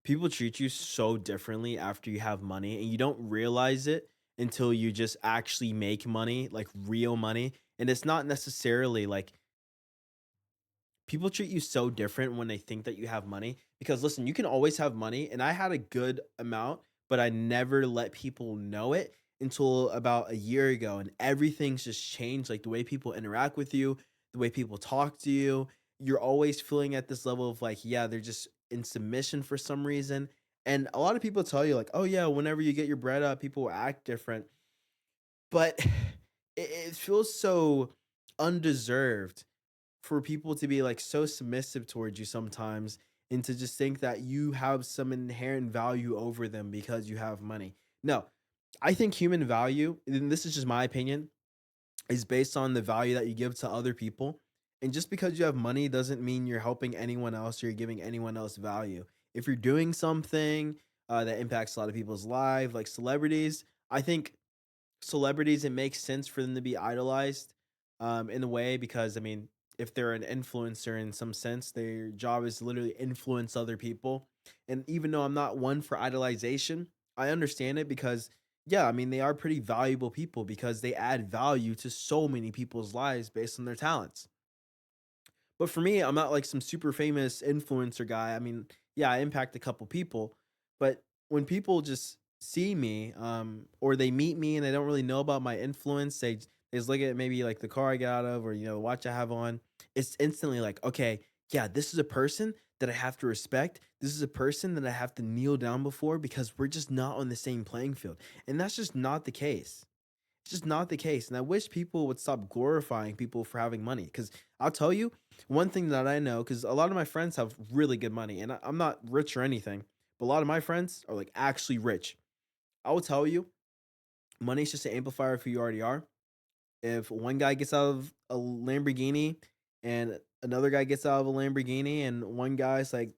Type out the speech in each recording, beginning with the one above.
People treat you so differently after you have money and you don't realize it until you just actually make money, like real money. And it's not necessarily like people treat you so different when they think that you have money because listen, you can always have money and I had a good amount, but I never let people know it until about a year ago and everything's just changed like the way people interact with you, the way people talk to you. You're always feeling at this level of like, yeah, they're just in submission for some reason. And a lot of people tell you like, "Oh yeah, whenever you get your bread up, people will act different." But it feels so undeserved for people to be like so submissive towards you sometimes and to just think that you have some inherent value over them because you have money. No, I think human value, and this is just my opinion, is based on the value that you give to other people. And just because you have money doesn't mean you're helping anyone else or you're giving anyone else value. If you're doing something that impacts a lot of people's lives, like celebrities, I think celebrities, it makes sense for them to be idolized, in a way because, I mean, if they're an influencer in some sense, their job is to literally influence other people, and even though I'm not one for idolization, I understand it because, yeah, I mean, they are pretty valuable people because they add value to so many people's lives based on their talents. But for me, I'm not like some super famous influencer guy. I mean, yeah, I impact a couple people, but when people just see me, or they meet me and they don't really know about my influence, they just look at maybe like the car I got out of or the watch I have on. It's instantly like, okay, yeah, this is a person that I have to respect. This is a person that I have to kneel down before because we're just not on the same playing field. And that's just not the case. It's just not the case, and I wish people would stop glorifying people for having money. Because 'cause I'll tell you, one thing that I know, because a lot of my friends have really good money, and I'm not rich or anything, but a lot of my friends are, like, actually rich. I will tell you, money's just an amplifier of who you already are. If one guy gets out of a Lamborghini and another guy gets out of a Lamborghini and one guy's like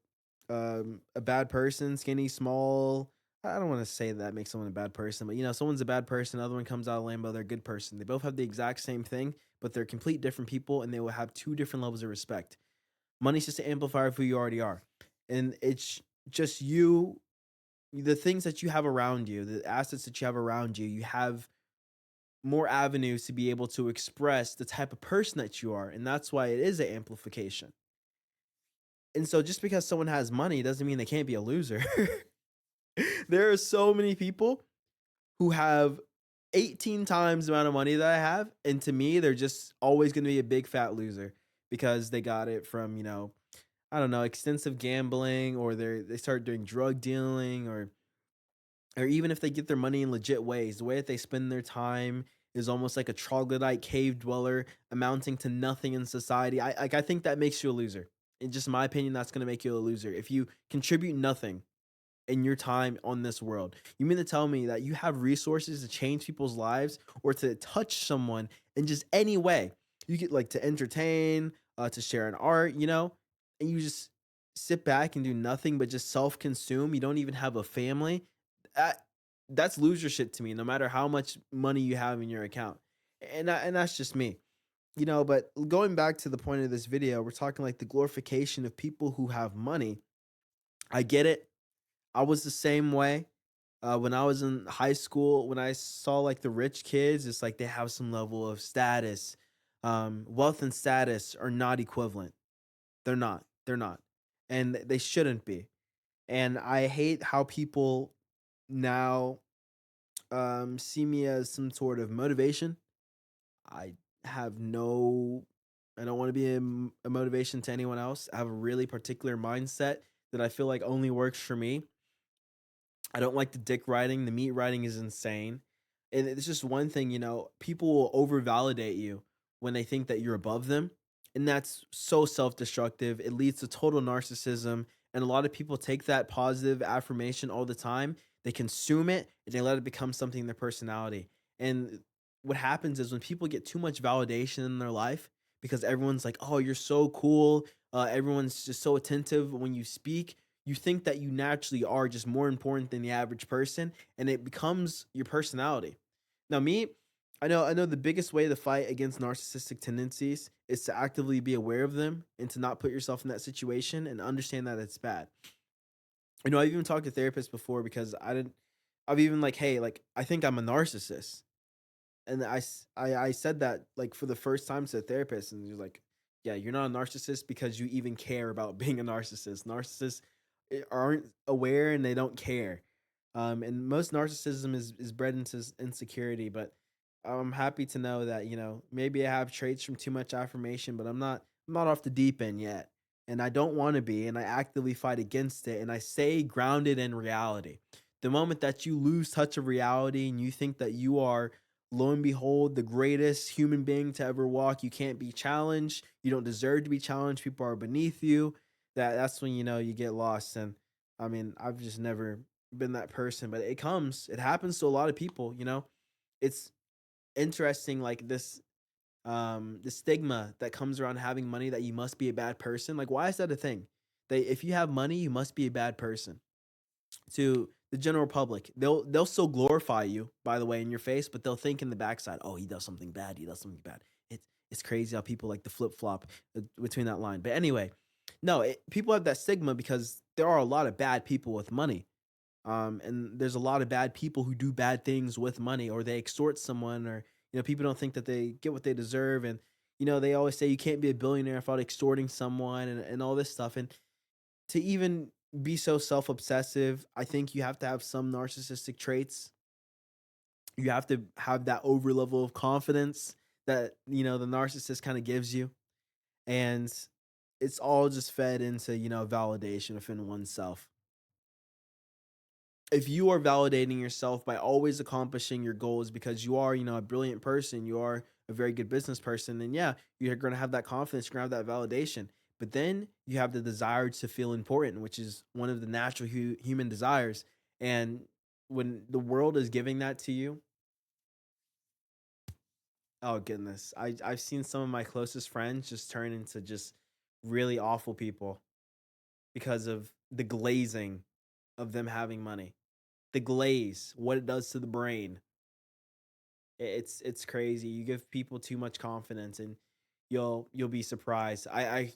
a bad person, skinny, small. I don't want to say that makes someone a bad person, but someone's a bad person, other one comes out of Lambo, they're a good person. They both have the exact same thing, but they're complete different people and they will have two different levels of respect. Money's just an amplifier of who you already are. And it's just you, the things that you have around you, the assets that you have around you, you have more avenues to be able to express the type of person that you are. And that's why it is an amplification. And so just because someone has money doesn't mean they can't be a loser. There are so many people who have 18 times the amount of money that I have. And to me, they're just always going to be a big fat loser because they got it from, I don't know, extensive gambling or they start doing drug dealing or even if they get their money in legit ways, the way that they spend their time is almost like a troglodyte cave dweller amounting to nothing in society. I think that makes you a loser. In just my opinion, that's gonna make you a loser. If you contribute nothing in your time on this world, you mean to tell me that you have resources to change people's lives or to touch someone in just any way? You get like to entertain, to share an art, and you just sit back and do nothing but just self-consume. You don't even have a family. That that's loser shit to me, no matter how much money you have in your account. And that's just me. But going back to the point of this video, we're talking like the glorification of people who have money. I get it. I was the same way. When I was in high school, when I saw like the rich kids, it's like they have some level of status. Wealth and status are not equivalent. They're not. They're not. And they shouldn't be. And I hate how people now see me as some sort of motivation. I have no I don't want to be a motivation to anyone else. I have a really particular mindset that I feel like only works for me. I don't like the dick riding. The meat riding is insane. And it's just one thing, people will over validate you when they think that you're above them. And that's so self destructive. It leads to total narcissism. And a lot of people take that positive affirmation all the time. They consume it and they let it become something in their personality. And what happens is when people get too much validation in their life, because everyone's like, oh, you're so cool. Everyone's just so attentive when you speak, you think that you naturally are just more important than the average person and it becomes your personality. Now me, I know the biggest way to fight against narcissistic tendencies is to actively be aware of them and to not put yourself in that situation and understand that it's bad. I've even talked to therapists before because I've even like, hey, like I think I'm a narcissist. And I said that like for the first time to a therapist, and he was like, "Yeah, you're not a narcissist because you even care about being a narcissist. Narcissists aren't aware and they don't care. And most narcissism is bred into insecurity. But I'm happy to know that maybe I have traits from too much affirmation, but I'm not off the deep end yet, and I don't want to be, and I actively fight against it, and I stay grounded in reality. The moment that you lose touch of reality and you think that you are, lo and behold, the greatest human being to ever walk, you can't be challenged. You don't deserve to be challenged. People are beneath you. That's when you get lost. And I mean, I've just never been that person, but it happens to a lot of people. It's interesting, like this the stigma that comes around having money, that you must be a bad person. Like, why is that a thing? That if you have money, you must be a bad person to the general public. They'll still glorify you, by the way, in your face, but they'll think in the backside, "Oh, he does something bad. He does something bad." It's crazy how people like to flip flop between that line. But anyway, no, people have that stigma because there are a lot of bad people with money. And there's a lot of bad people who do bad things with money, or they extort someone, or people don't think that they get what they deserve. And they always say you can't be a billionaire without extorting someone, and all this stuff. And to even be so self-obsessive, I think you have to have some narcissistic traits. You have to have that over level of confidence that, the narcissist kind of gives you. And it's all just fed into, validation within oneself. If you are validating yourself by always accomplishing your goals because you are, a brilliant person, you are a very good business person, then yeah, you're going to have that confidence, you're going to have that validation. But then you have the desire to feel important, which is one of the natural human desires. And when the world is giving that to you, oh goodness, I've seen some of my closest friends just turn into just really awful people because of the glazing of them having money. The glaze, what it does to the brain. It's crazy. You give people too much confidence, and you'll be surprised. I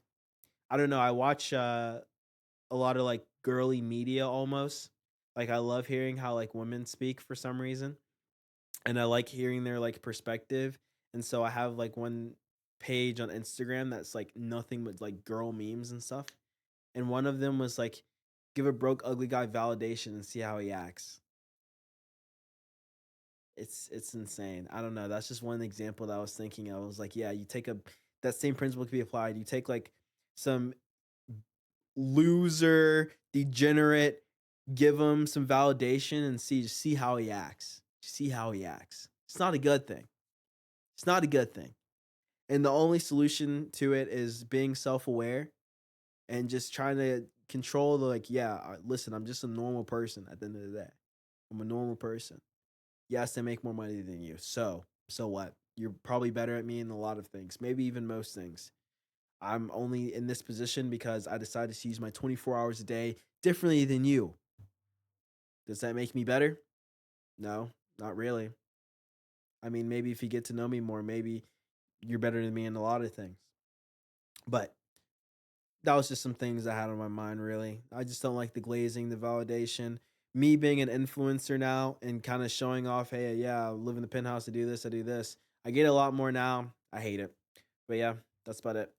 don't know. I watch a lot of like girly media almost. Like I love hearing how like women speak for some reason, and I like hearing their like perspective. And so I have like one page on Instagram that's like nothing but like girl memes and stuff. And one of them was like, give a broke ugly guy validation and see how he acts. It's insane. I don't know. That's just one example that I was thinking of. I was like, yeah, you take a that same principle can be applied. You take like some loser, degenerate, give him some validation and see how he acts. See how he acts. It's not a good thing. It's not a good thing. And the only solution to it is being self-aware and just trying to control the like, yeah, listen, I'm just a normal person at the end of the day. I'm a normal person. Yes, I make more money than you. So what? You're probably better at me in a lot of things, maybe even most things. I'm only in this position because I decided to use my 24 hours a day differently than you. Does that make me better? No, not really. I mean, maybe if you get to know me more, maybe you're better than me in a lot of things. But that was just some things I had on my mind, really. I just don't like the glazing, the validation. Me being an influencer now and kind of showing off, hey, yeah, I live in the penthouse, I do this, I do this. I get a lot more now. I hate it. But yeah, that's about it.